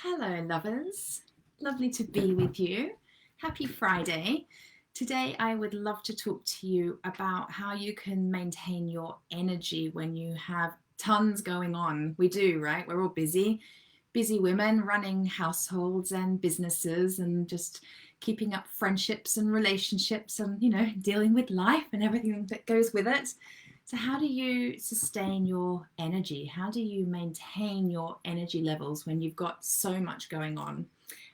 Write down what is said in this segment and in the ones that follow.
Hello, lovers. Lovely to be with you. Happy Friday. Today, I would love to talk to you about how you can maintain your energy when you have tons going on. We do, right? We're all busy, busy women running households and businesses and just keeping up friendships and relationships and, dealing with life and everything that goes with it. So, how do you sustain your energy? How do you maintain your energy levels when you've got so much going on?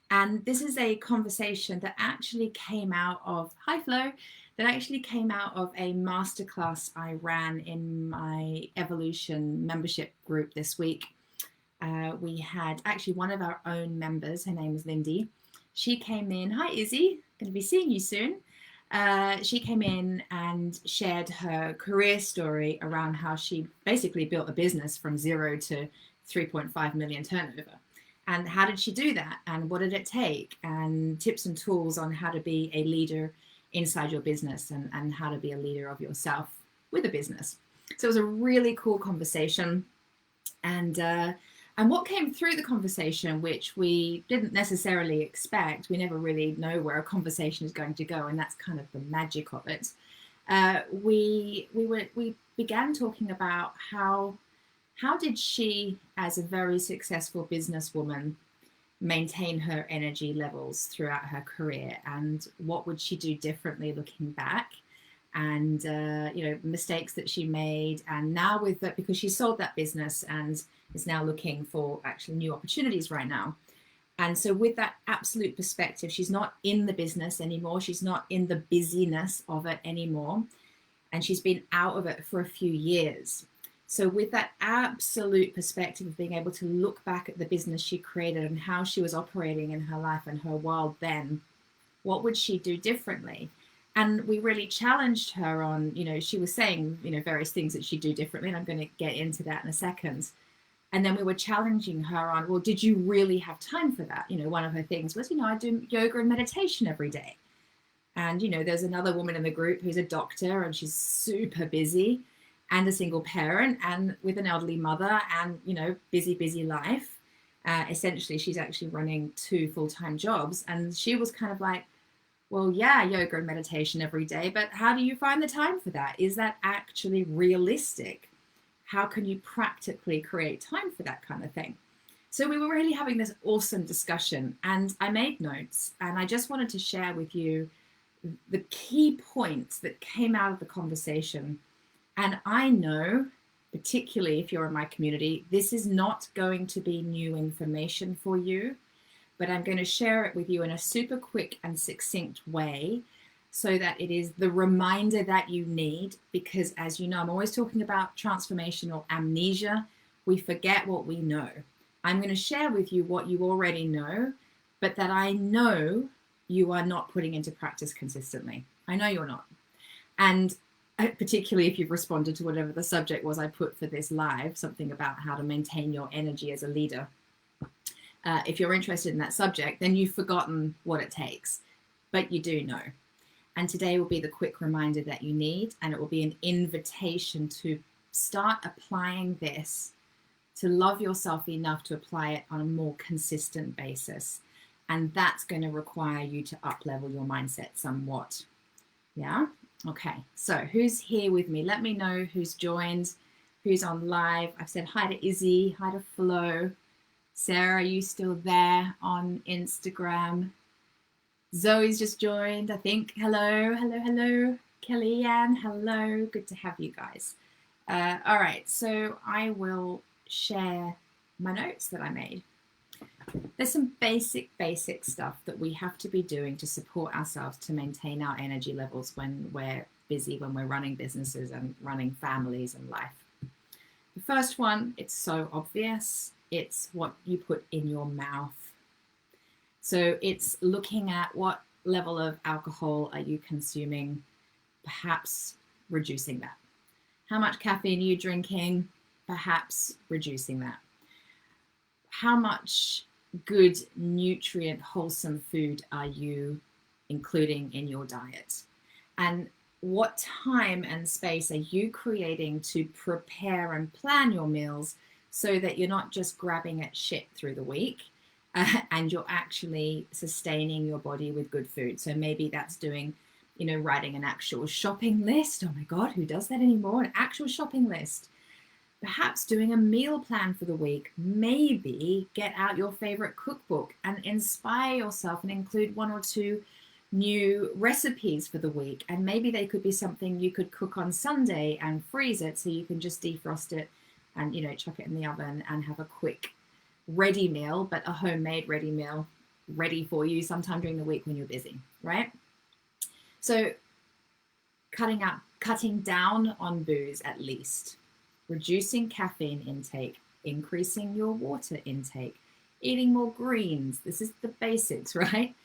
And this is a conversation that actually came out of, hi Flo, that actually came out of a masterclass I ran in my Evolution membership group this week. We had actually one of our own members, her name is Lindy. She came in, hi Izzy, going to be seeing you soon. She came in and shared her career story around how she basically built a business from 0 to 3.5 million turnover. And how did she do that? And what did it take? And tips and tools on how to be a leader inside your business and how to be a leader of yourself with a business. So it was a really cool conversation. And what came through the conversation, which we didn't necessarily expect, we never really know where a conversation is going to go, and that's kind of the magic of it. We began talking about how did she, as a very successful businesswoman, maintain her energy levels throughout her career, and what would she do differently looking back, and mistakes that she made, and now with that, because she sold that business and is now looking for actually new opportunities right now. And so with that absolute perspective, she's not in the business anymore. She's not in the busyness of it anymore. And she's been out of it for a few years. So with that absolute perspective of being able to look back at the business she created and how she was operating in her life and her world then, what would she do differently? And we really challenged her on, she was saying, various things that she'd do differently. And I'm going to get into that in a second. And then we were challenging her on, well, did you really have time for that? One of her things was, I do yoga and meditation every day. And, there's another woman in the group who's a doctor and she's super busy and a single parent and with an elderly mother and, busy life. Essentially, she's actually running 2 full-time jobs. And she was kind of like, well, yeah, yoga and meditation every day, but how do you find the time for that? Is that actually realistic? How can you practically create time for that kind of thing? So we were really having this awesome discussion, and I made notes, and I just wanted to share with you the key points that came out of the conversation. And I know, particularly if you're in my community, this is not going to be new information for you, but I'm going to share it with you in a super quick and succinct way so that it is the reminder that you need, because as you know, I'm always talking about transformational amnesia. We forget what we know. I'm going to share with you what you already know, but that I know you are not putting into practice consistently. I know you're not. And particularly if you've responded to whatever the subject was I put for this live, something about how to maintain your energy as a leader. If you're interested in that subject, then you've forgotten what it takes, but you do know. And today will be the quick reminder that you need, and it will be an invitation to start applying this, to love yourself enough to apply it on a more consistent basis. And that's going to require you to up-level your mindset somewhat. Yeah? Okay, so who's here with me? Let me know who's joined, who's on live. I've said hi to Izzy, hi to Flo. Sarah, are you still there on Instagram? Zoe's just joined, I think. Hello. Kellyanne, hello. Good to have you guys. All right, so I will share my notes that I made. There's some basic stuff that we have to be doing to support ourselves to maintain our energy levels when we're busy, when we're running businesses and running families and life. The first one, it's so obvious. It's what you put in your mouth. So it's looking at what level of alcohol are you consuming, perhaps reducing that. How much caffeine are you drinking, perhaps reducing that. How much good, nutrient, wholesome food are you including in your diet? And what time and space are you creating to prepare and plan your meals so that you're not just grabbing at shit through the week, and you're actually sustaining your body with good food. So maybe that's doing, writing an actual shopping list. Oh my God, who does that anymore? An actual shopping list. Perhaps doing a meal plan for the week. Maybe get out your favorite cookbook and inspire yourself and include 1 or 2 new recipes for the week. And maybe they could be something you could cook on Sunday and freeze it so you can just defrost it and, chuck it in the oven and have a quick ready meal, but a homemade ready meal ready for you sometime during the week when you're busy, right? So cutting down on booze at least, reducing caffeine intake, increasing your water intake, eating more greens. This is the basics, right?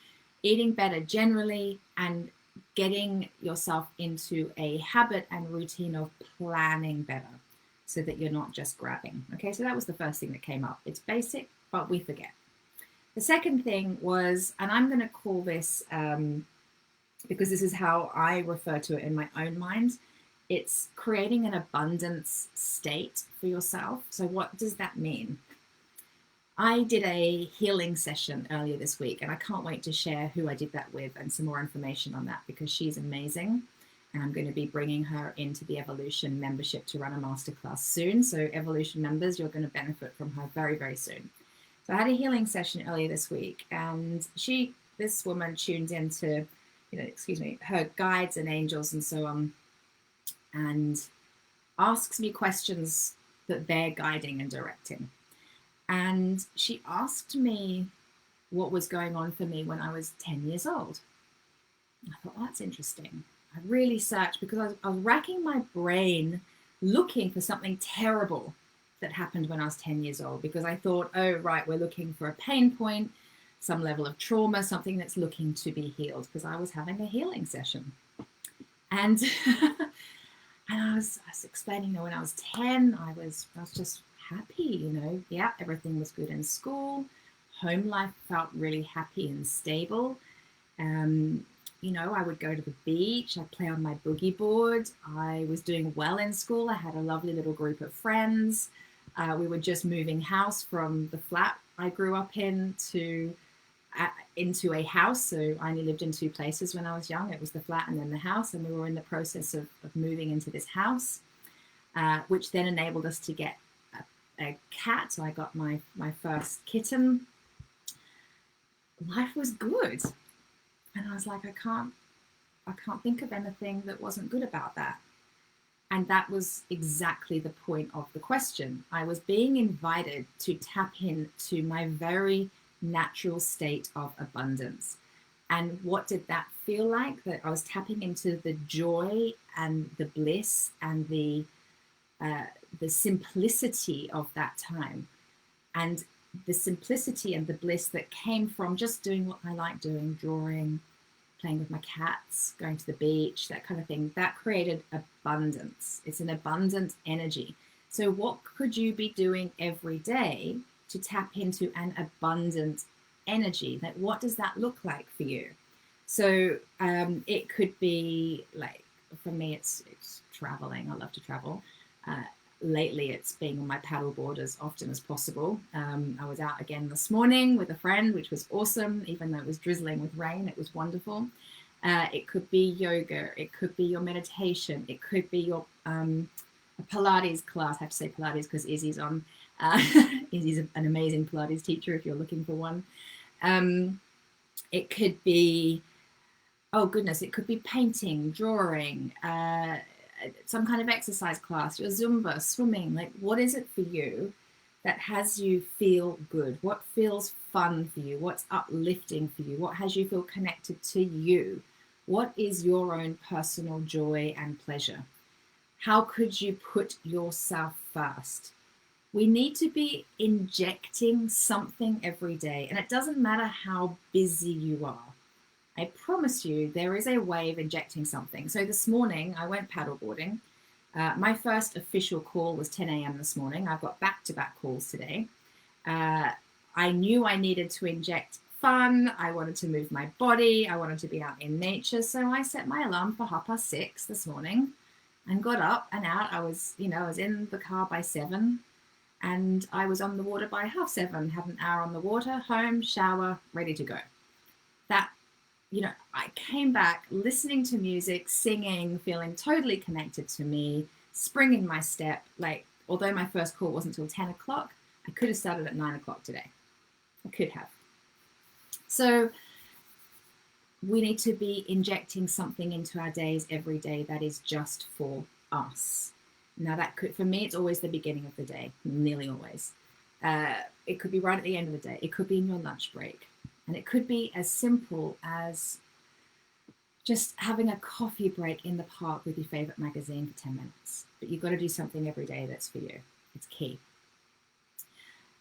Eating better generally, and getting yourself into a habit and routine of planning better so that you're not just grabbing. Okay, so that was the first thing that came up. It's basic, but we forget. The second thing was, and I'm going to call this, because this is how I refer to it in my own mind, it's creating an abundance state for yourself. So what does that mean? I did a healing session earlier this week, and I can't wait to share who I did that with and some more information on that, because she's amazing. And I'm going to be bringing her into the Evolution membership to run a masterclass soon. So Evolution members, you're going to benefit from her very, very soon. So I had a healing session earlier this week, and this woman tuned into, her guides and angels and so on, and asks me questions that they're guiding and directing. And she asked me what was going on for me when I was 10 years old. I thought, that's interesting. I really searched because I was racking my brain looking for something terrible that happened when I was 10 years old, because I thought, oh, right, we're looking for a pain point, some level of trauma, something that's looking to be healed, because I was having a healing session. And and I was explaining, when I was 10, I was just happy, yeah, everything was good in school. Home life felt really happy and stable. I would go to the beach, I'd play on my boogie board. I was doing well in school. I had a lovely little group of friends. We were just moving house from the flat I grew up in into a house. So I only lived in 2 places when I was young. It was the flat and then the house. And we were in the process of moving into this house, which then enabled us to get a cat. So I got my first kitten. Life was good. And I was like, I can't think of anything that wasn't good about that. And that was exactly the point of the question. I was being invited to tap into my very natural state of abundance. And what did that feel like? That I was tapping into the joy and the bliss and the simplicity of that time. And the simplicity and the bliss that came from just doing what I like doing, drawing, playing with my cats, going to the beach, that kind of thing, that created abundance. It's an abundant energy. So what could you be doing every day to tap into an abundant energy? Like, what does that look like for you? So it could be like, for me, it's traveling. I love to travel. Lately, it's being on my paddleboard as often as possible. I was out again this morning with a friend, which was awesome. Even though it was drizzling with rain, it was wonderful. It could be yoga. It could be your meditation. It could be your Pilates class. I have to say Pilates because Izzy's on. Izzy's an amazing Pilates teacher if you're looking for one. It could be, oh goodness, it could be painting, drawing, some kind of exercise class, your Zumba, swimming. Like, what is it for you that has you feel good? What feels fun for you? What's uplifting for you? What has you feel connected to you? What is your own personal joy and pleasure? How could you put yourself first? We need to be injecting something every day, and it doesn't matter how busy you are. I promise you, there is a way of injecting something. So this morning, I went paddleboarding. My first official call was 10 a.m. this morning. I've got back-to-back calls today. I knew I needed to inject fun. I wanted to move my body. I wanted to be out in nature. So I set my alarm for 6:30 this morning and got up and out. I was in the car by 7. And I was on the water by 7:30, had an hour on the water, home, shower, ready to go. That, I came back listening to music, singing, feeling totally connected to me, spring in my step. Like, although my first call wasn't until 10 o'clock, I could have started at 9 o'clock today. I could have. So we need to be injecting something into our days every day that is just for us. Now, that could, for me, it's always the beginning of the day, nearly always. It could be right at the end of the day. It could be in your lunch break. And it could be as simple as just having a coffee break in the park with your favorite magazine for 10 minutes. But you've got to do something every day that's for you. It's key.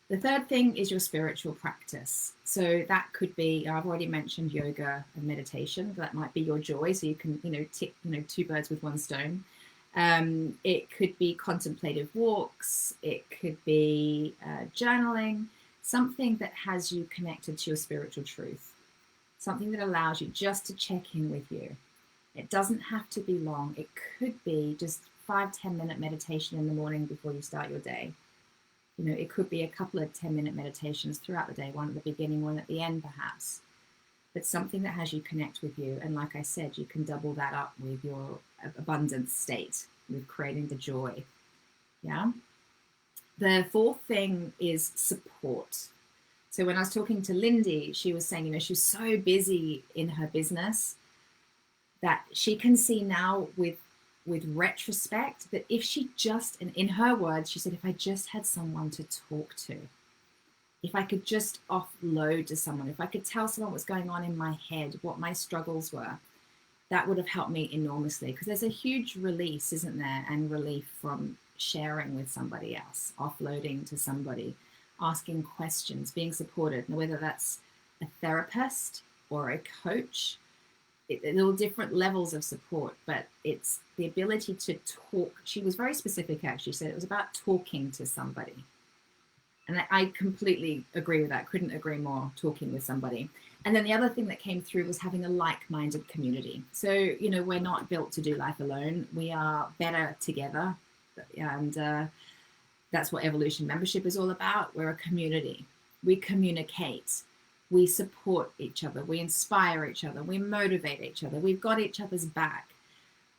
The third thing is your spiritual practice. So that could be, I've already mentioned yoga and meditation. That might be your joy. So you can, tick, two birds with one stone. It could be contemplative walks. It could be journaling, something that has you connected to your spiritual truth, something that allows you just to check in with you. It doesn't have to be long. It could be just 5-10 minute meditation in the morning before you start your day. It could be a couple of 10-minute meditations throughout the day, one at the beginning, one at the end, perhaps. But something that has you connect with you. And like I said, you can double that up with your abundance state, with creating the joy. Yeah. The fourth thing is support. So when I was talking to Lindy, she was saying, she was so busy in her business that she can see now with retrospect that if she just, and in her words, she said, if I just had someone to talk to, if I could just offload to someone, if I could tell someone what's going on in my head, what my struggles were, that would have helped me enormously. Because there's a huge release, isn't there, and relief from sharing with somebody else, offloading to somebody, asking questions, being supported, and whether that's a therapist or a coach. There were different levels of support, but it's the ability to talk. She was very specific, actually. She said it was about talking to somebody. And I completely agree with that. Couldn't agree more, talking with somebody. And then the other thing that came through was having a like-minded community. So, we're not built to do life alone. We are better together. And that's what Evolution Membership is all about. We're a community. We communicate. We support each other. We inspire each other. We motivate each other. We've got each other's back.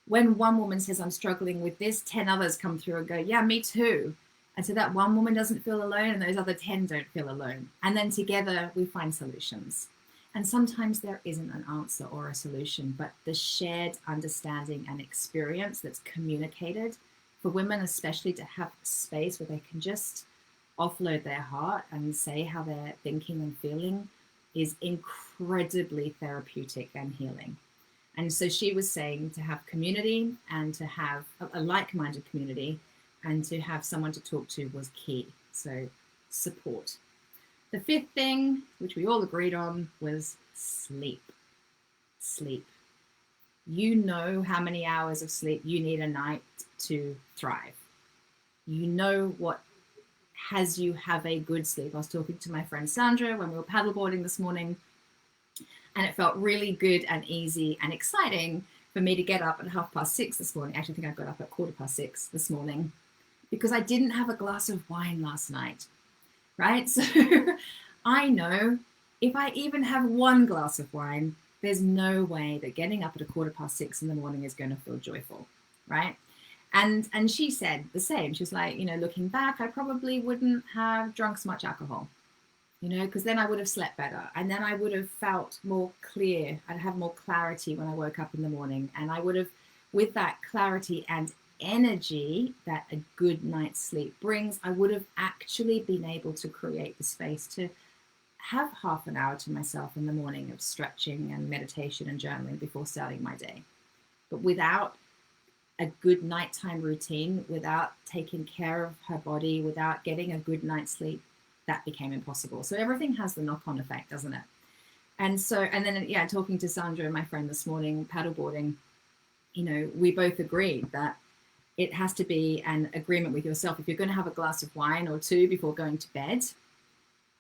When one woman says, I'm struggling with this, 10 others come through and go, yeah, me too. And so that one woman doesn't feel alone and those other 10 don't feel alone. And then together we find solutions. And sometimes there isn't an answer or a solution, but the shared understanding and experience that's communicated for women, especially to have space where they can just offload their heart and say how they're thinking and feeling, is incredibly therapeutic and healing. And so she was saying to have community and to have a like-minded community and to have someone to talk to was key. So support. The fifth thing, which we all agreed on, was sleep. Sleep. You know how many hours of sleep you need a night to thrive. You know what has you have a good sleep. I was talking to my friend Sandra when we were paddleboarding this morning, and it felt really good and easy and exciting for me to get up at 6:30 this morning. Actually, I think I got up at 6:15 this morning because I didn't have a glass of wine last night, right? So I know if I even have one glass of wine, there's no way that getting up at 6:15 in the morning is going to feel joyful, right? And she said the same. She was like, looking back, I probably wouldn't have drunk so much alcohol, because then I would have slept better. And then I would have felt more clear. I'd have more clarity when I woke up in the morning. And I would have, with that clarity and energy that a good night's sleep brings, I would have actually been able to create the space to have half an hour to myself in the morning of stretching and meditation and journaling before starting my day. But without a good nighttime routine, without taking care of her body, without getting a good night's sleep, that became impossible. So everything has the knock-on effect, doesn't it? And then talking to Sandra, my friend, this morning, paddleboarding, we both agreed that it has to be an agreement with yourself. If you're going to have a glass of wine or two before going to bed,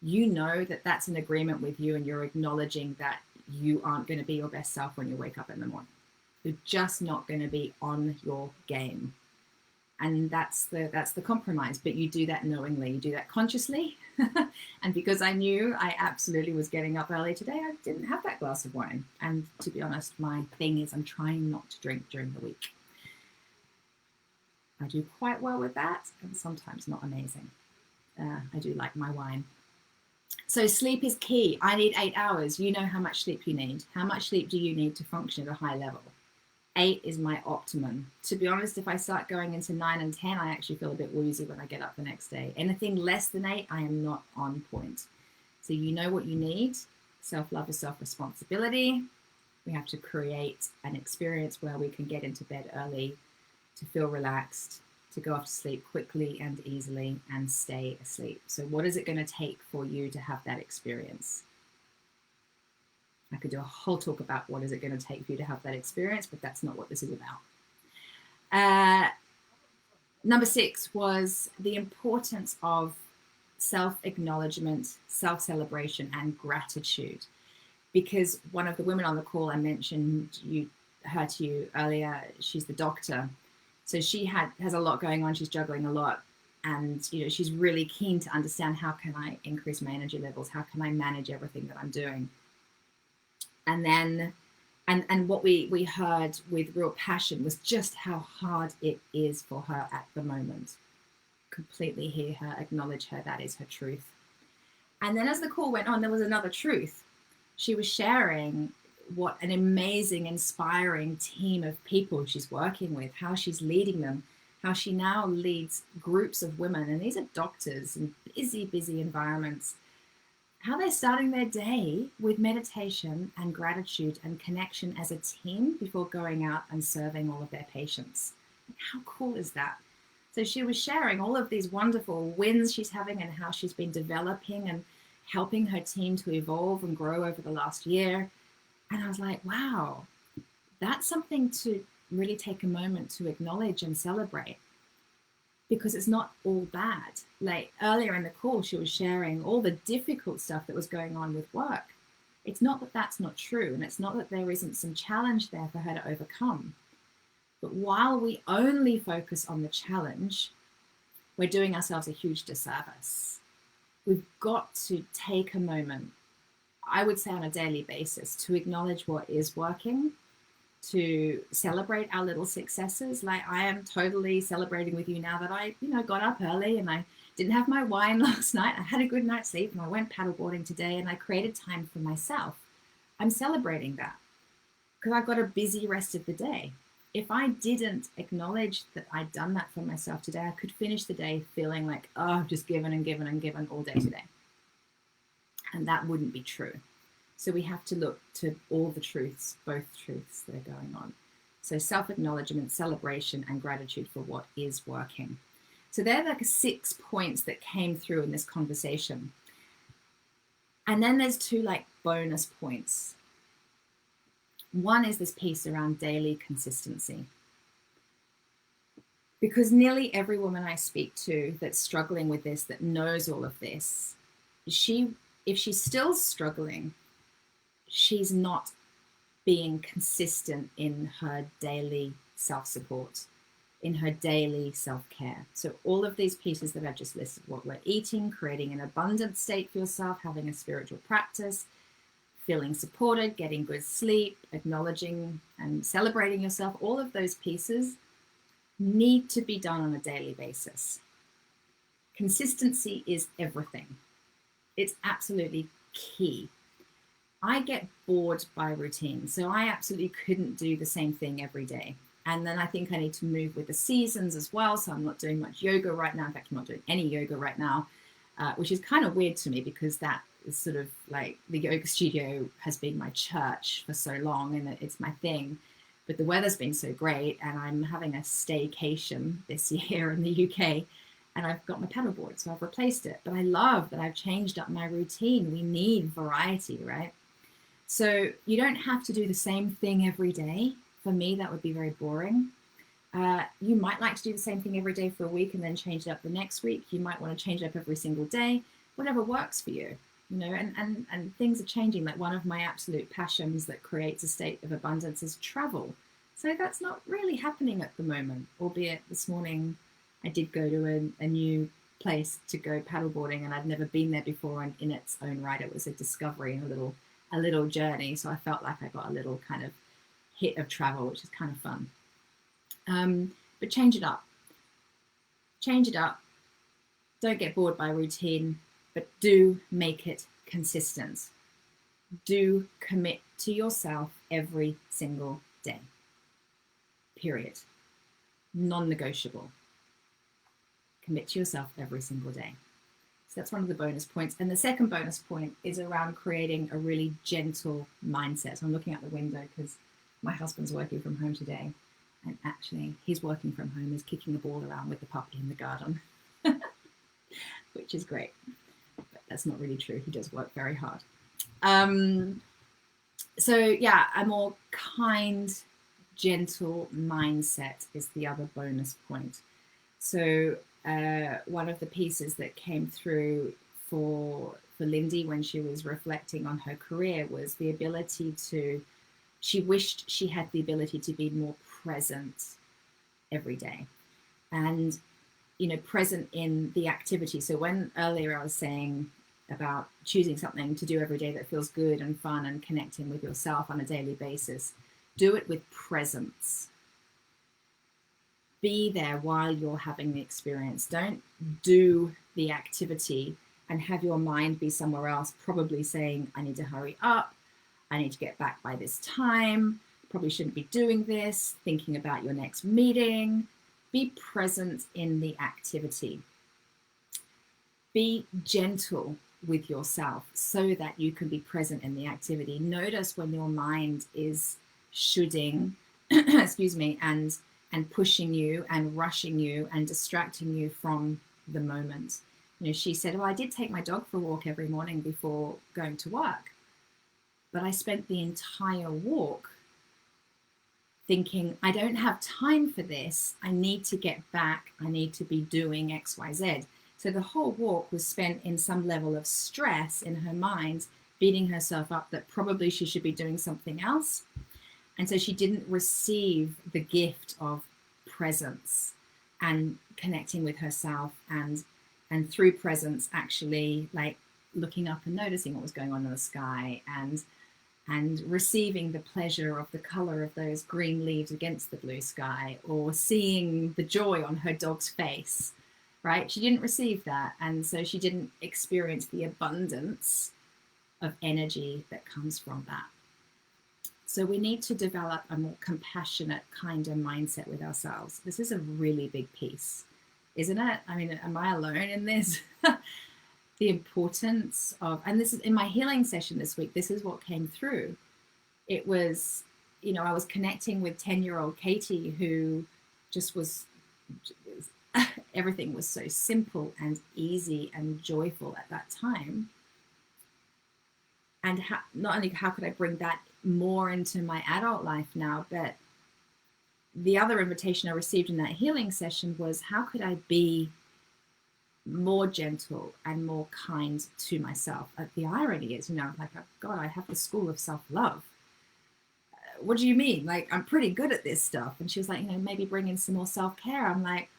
that that's an agreement with you, and you're acknowledging that you aren't going to be your best self when you wake up in the morning. You're just not going to be on your game. And that's the compromise. But you do that knowingly, you do that consciously. And because I knew I absolutely was getting up early today, I didn't have that glass of wine. And to be honest, my thing is I'm trying not to drink during the week. I do quite well with that, and sometimes not amazing. I do like my wine. So sleep is key. I need 8 hours. You know how much sleep you need. How much sleep do you need to function at a high level? 8 is my optimum. To be honest, if I start going into 9 and 10, I actually feel a bit woozy when I get up the next day. Anything less than 8, I am not on point. So you know what you need. Self-love is self-responsibility. We have to create an experience where we can get into bed early, to feel relaxed, to go off to sleep quickly and easily, and stay asleep. So what is it going to take for you to have that experience? I could do a whole talk about what is it going to take for you to have that experience, but that's not what this is about. Number 6 was the importance of self-acknowledgement, self-celebration, and gratitude. Because one of the women on the call I mentioned her to you earlier, she's the doctor. So she has a lot going on. She's juggling a lot. And she's really keen to understand, how can I increase my energy levels? How can I manage everything that I'm doing? And then, and what we heard with real passion was just how hard it is for her at the moment. Completely hear her, acknowledge her, that is her truth. And then as the call went on, there was another truth. She was sharing what an amazing, inspiring team of people she's working with, how she's leading them, how she now leads groups of women, and these are doctors in busy environments, how they're starting their day with meditation and gratitude and connection as a team before going out and serving all of their patients. How cool is that? So she was sharing all of these wonderful wins she's having and how she's been developing and helping her team to evolve and grow over the last year. And I was like, wow, that's something to really take a moment to acknowledge and celebrate, because it's not all bad. Like earlier in the call, she was sharing all the difficult stuff that was going on with work. It's not that that's not true, and it's not that there isn't some challenge there for her to overcome. But while we only focus on the challenge, we're doing ourselves a huge disservice. We've got to take a moment, I would say on a daily basis, to acknowledge what is working, to celebrate our little successes. Like I am totally celebrating with you now that I, got up early and I didn't have my wine last night. I had a good night's sleep and I went paddleboarding today and I created time for myself. I'm celebrating that because I've got a busy rest of the day. If I didn't acknowledge that I'd done that for myself today, I could finish the day feeling like, oh, I've just given and given and given all day today. And that wouldn't be true. So we have to look to all the truths, both truths that are going on. So self-acknowledgement, celebration, and gratitude for what is working. So they're like 6 points that came through in this conversation. And then there's 2 like bonus points. One is this piece around daily consistency. Because nearly every woman I speak to that's struggling with this, that knows all of this, if she's still struggling, she's not being consistent in her daily self-support, in her daily self-care. So all of these pieces that I've just listed, what we're eating, creating an abundant state for yourself, having a spiritual practice, feeling supported, getting good sleep, acknowledging and celebrating yourself, all of those pieces need to be done on a daily basis. Consistency is everything. It's absolutely key. I get bored by routine, so I absolutely couldn't do the same thing every day. And then I think I need to move with the seasons as well. So I'm not doing much yoga right now. In fact, I'm not doing any yoga right now, which is kind of weird to me because that is sort of like the yoga studio has been my church for so long and it's my thing. But the weather's been so great and I'm having a staycation this year in the UK and I've got my paddleboard, so I've replaced it. But I love that I've changed up my routine. We need variety, right? So you don't have to do the same thing every day. For me, that would be very boring. You might like to do the same thing every day for a week and then change it up the next week. You might want to change it up every single day, whatever works for you, and things are changing. Like one of my absolute passions that creates a state of abundance is travel. So that's not really happening at the moment, albeit this morning I did go to a new place to go paddleboarding, and I'd never been there before, and in its own right it was a discovery and a little journey. So I felt like I got a little kind of hit of travel, which is kind of fun. But change it up. Change it up. Don't get bored by routine, but do make it consistent. Do commit to yourself every single day. Period. Non-negotiable. Commit to yourself every single day. So that's one of the bonus points. And the second bonus point is around creating a really gentle mindset. So I'm looking out the window because my husband's working from home today. And actually, he's working from home. He's kicking the ball around with the puppy in the garden, which is great. But that's not really true. He does work very hard. So yeah, a more kind, gentle mindset is the other bonus point. So one of the pieces that came through for Lindy when she was reflecting on her career was the ability to, she wished she had the ability to be more present every day, and present in the activity. So when earlier I was saying about choosing something to do every day that feels good and fun and connecting with yourself on a daily basis, do it with presence. Be there while you're having the experience. Don't do the activity and have your mind be somewhere else, probably saying, I need to hurry up, I need to get back by this time, probably shouldn't be doing this, thinking about your next meeting. Be present in the activity. Be gentle with yourself so that you can be present in the activity. Notice when your mind is shoulding, excuse me, and pushing you and rushing you and distracting you from the moment. She said, well, I did take my dog for a walk every morning before going to work, but I spent the entire walk thinking, I don't have time for this. I need to get back. I need to be doing X, Y, Z. So the whole walk was spent in some level of stress in her mind, beating herself up that probably she should be doing something else. And so she didn't receive the gift of presence and connecting with herself, and through presence actually like looking up and noticing what was going on in the sky, and receiving the pleasure of the color of those green leaves against the blue sky, or seeing the joy on her dog's face, right? She didn't receive that. And so she didn't experience the abundance of energy that comes from that. So we need to develop a more compassionate, kinder mindset with ourselves. This is a really big piece, isn't it? I mean, am I alone in this? The importance of, and this is in my healing session this week, this is what came through. It was, I was connecting with 10-year-old Katie, who just was everything was so simple and easy and joyful at that time. And not only how could I bring that more into my adult life now, but the other invitation I received in that healing session was, how could I be more gentle and more kind to myself? The irony is, like, oh God, I have the school of self-love. What do you mean? Like, I'm pretty good at this stuff. And she was like, maybe bring in some more self-care. I'm like,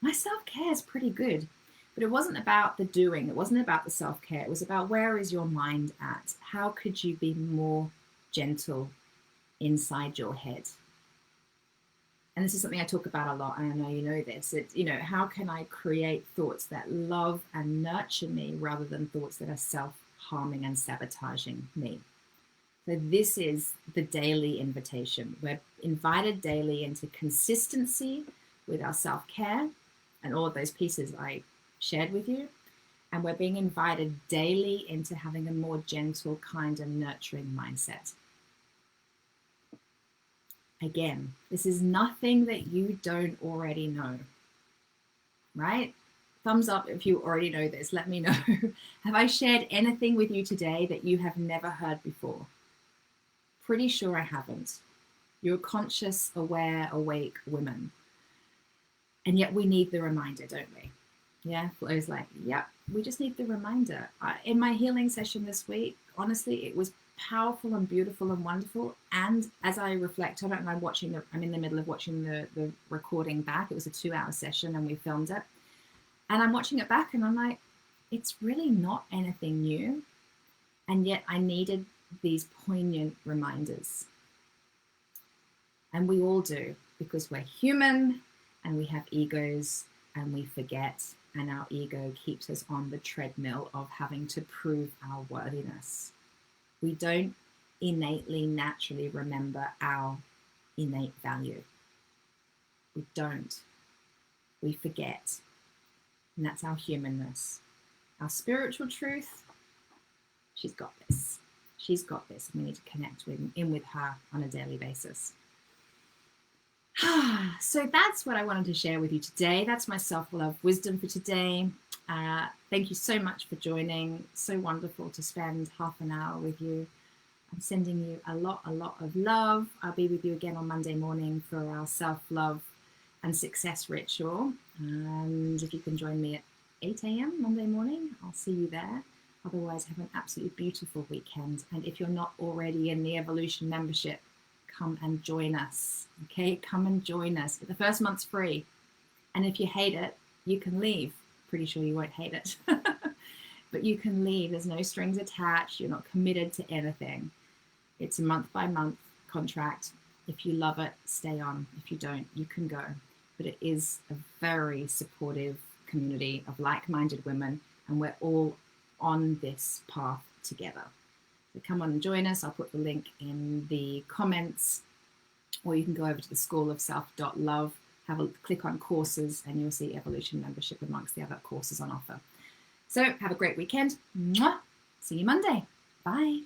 my self-care is pretty good. But it wasn't about the doing. It wasn't about the self-care. It was about, where is your mind at? How could you be more gentle inside your head? And this is something I talk about a lot, and I know you know this. It's, how can I create thoughts that love and nurture me rather than thoughts that are self-harming and sabotaging me? So this is the daily invitation. We're invited daily into consistency with our self-care and all of those pieces I shared with you. And we're being invited daily into having a more gentle, kind, and nurturing mindset. Again, this is nothing that you don't already know, right? Thumbs up if you already know this. Let me know. Have I shared anything with you today that you have never heard before? Pretty sure I haven't. You're conscious, aware, awake women. And yet we need the reminder, don't we? Yeah, Flo's like, yep, we just need the reminder. In my healing session this week, honestly, it was powerful and beautiful and wonderful. And as I reflect on it, and I'm in the middle of watching the recording back. It was a 2-hour session and we filmed it. And I'm watching it back and I'm like, it's really not anything new. And yet I needed these poignant reminders. And we all do, because we're human and we have egos and we forget, and our ego keeps us on the treadmill of having to prove our worthiness. We don't innately, naturally remember our innate value. We don't. We forget. And that's our humanness. Our spiritual truth, she's got this. She's got this. We need to connect with her on a daily basis. So that's what I wanted to share with you today. That's my self-love wisdom for today. Thank you so much for joining. So wonderful to spend half an hour with you. I'm sending you a lot of love. I'll be with you again on Monday morning for our self-love and success ritual. And if you can join me at 8 a.m. Monday morning, I'll see you there. Otherwise, have an absolutely beautiful weekend. And if you're not already in the Evolution membership, come and join us. Okay, come and join us. The first month's free. And if you hate it, you can leave. Pretty sure you won't hate it. But you can leave. There's no strings attached. You're not committed to anything. It's a month-by-month contract. If you love it, stay on. If you don't, you can go. But it is a very supportive community of like-minded women, and we're all on this path together. So come on and join us. I'll put the link in the comments, or you can go over to the schoolofself.love, have a click on courses, and you'll see Evolution membership amongst the other courses on offer. So have a great weekend. Mwah! See you Monday. Bye.